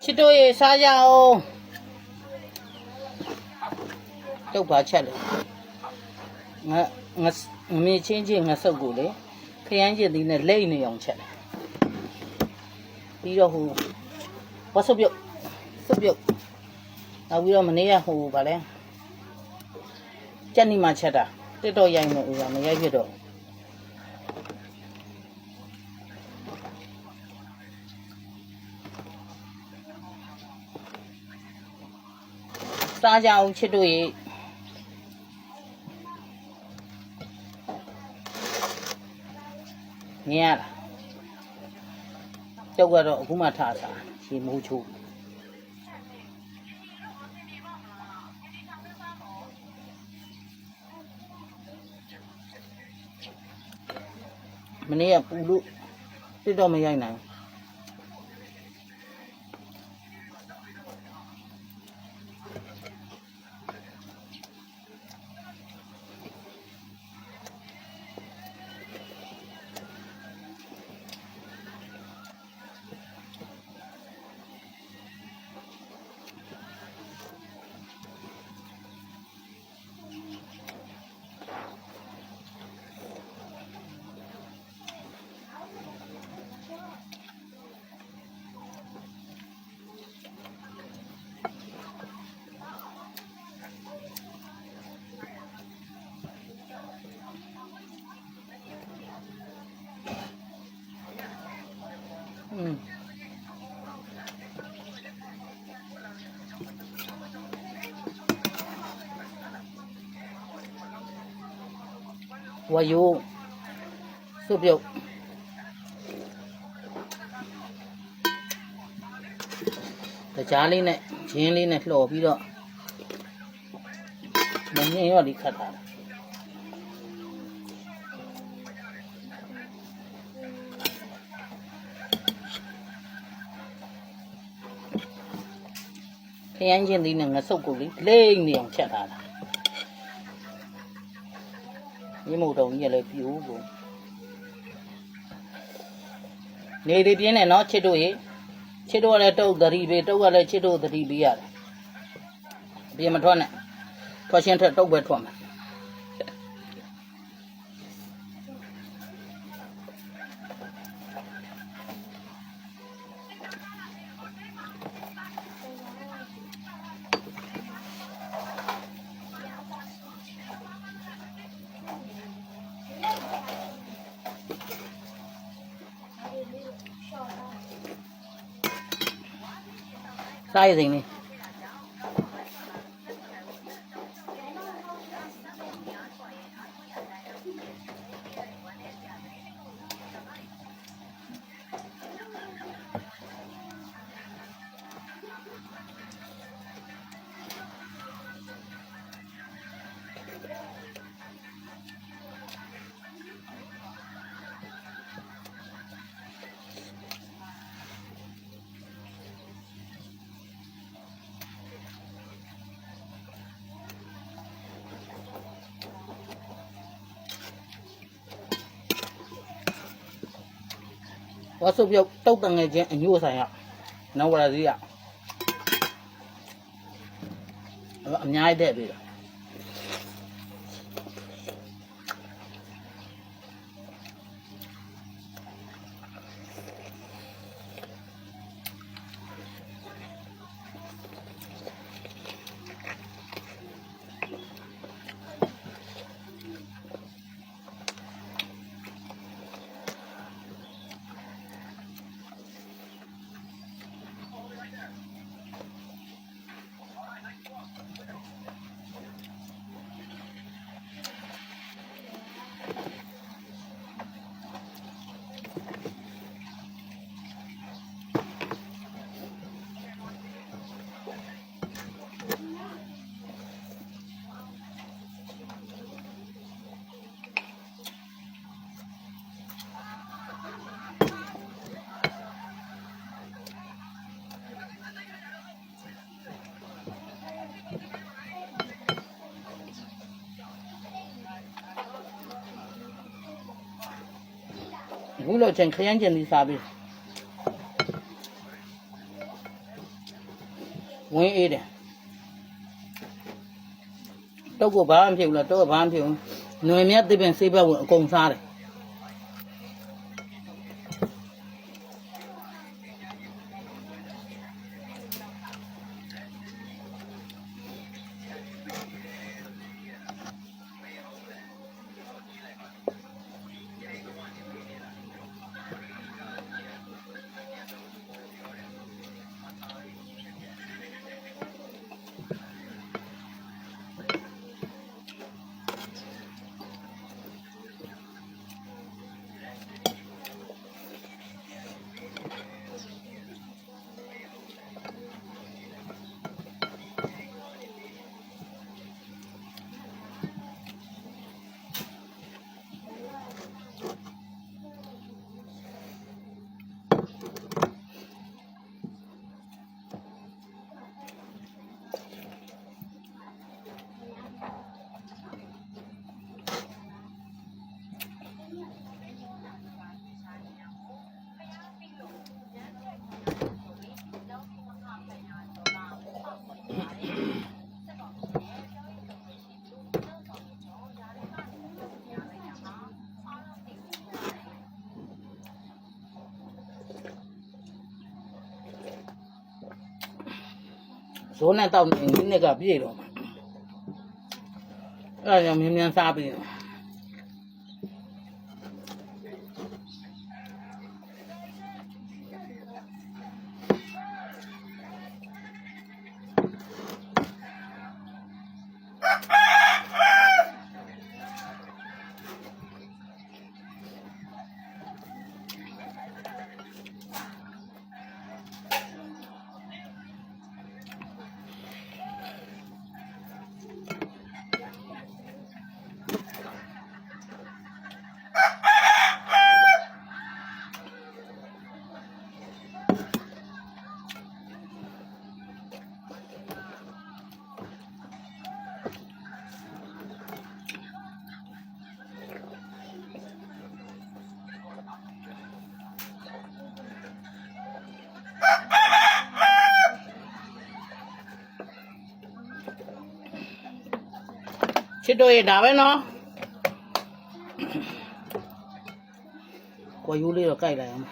ချစ်တို့ရေစားကြအောင်တုတ်ပါချက်လေငါမေချင်းချင်းငါစုပ်ကိုလေခရမ်းကျင်သီးနဲ့လိမ့်နေအောင်ချက်လေပြီးတော့ဟိုဝါဆုပ်ပြုတ်နောက်ပြီးတော့မနေ့ကဟိုဗာလဲကြက်နီမှချက်တာတက်တော့ရိုက်မယ်ဦးကမရိုက်ဖြစ်တော့စားကြအောင်ချစ်တို့ရေမြင်ရလားကြောက်ကတော့အခုမှထားစားရှည်မိုးချိုးမနေ့ကပူလို့တက်တော့မရိုက်နိုင်ဝါယိုစုပ်ပြုတ်တကြားလေးနဲ့ဂျင်းလေးနဲ့လှော်ပြီးတော့မင်းရောဒီခတ်ထားတာခရမ်းကျင်သီးနဲ့ငါစုပ်ကိုလေလိမ့်နေအောင်ချက်ထားတာမြေမုံတုံကြီးလည်းပြိုးကုန်နေလေးပြင်းနေနော်ချစ်တို့ရေချစ်တို့ကလည်းတုတ်သတိပေးတုတ်ကလည်းချစ်တို့သတိပေးရတယ်အပြင်မထွက်နဲ့ထွက်ရှင်းထွက်တုတ်ပဲထွက်မှာစားရစိမ့်လေးဝါဆုပ်ပြုတ်တုတ်တငယ်ချင်းအညို့ဆိုင်ရနောက်ဝရစီရအများကြီးတဲ့ပြီလားအခုလောက်ချိန်ခရမ်းကျင်သီးစားပြီး ဝင်းအေးတယ်တော့ကိုဘာမှမဖြစ်ဘူးလားတော့ဘာမှမဖြစ်ဘူးຫນွေမြတ်သစ်ပင်ဆေးဘက်ဝင်အကုန်စားတယ်ဇိုးနဲ့တောက်နေနှစ်ကပြည့်တော့အဲ့ဒါကြောင့်မြင်းမြန်စားပြီးချစ်တို့ရဒါပဲနော်ကိုယူလေးတော့ကြိုက်လိုက်အောင်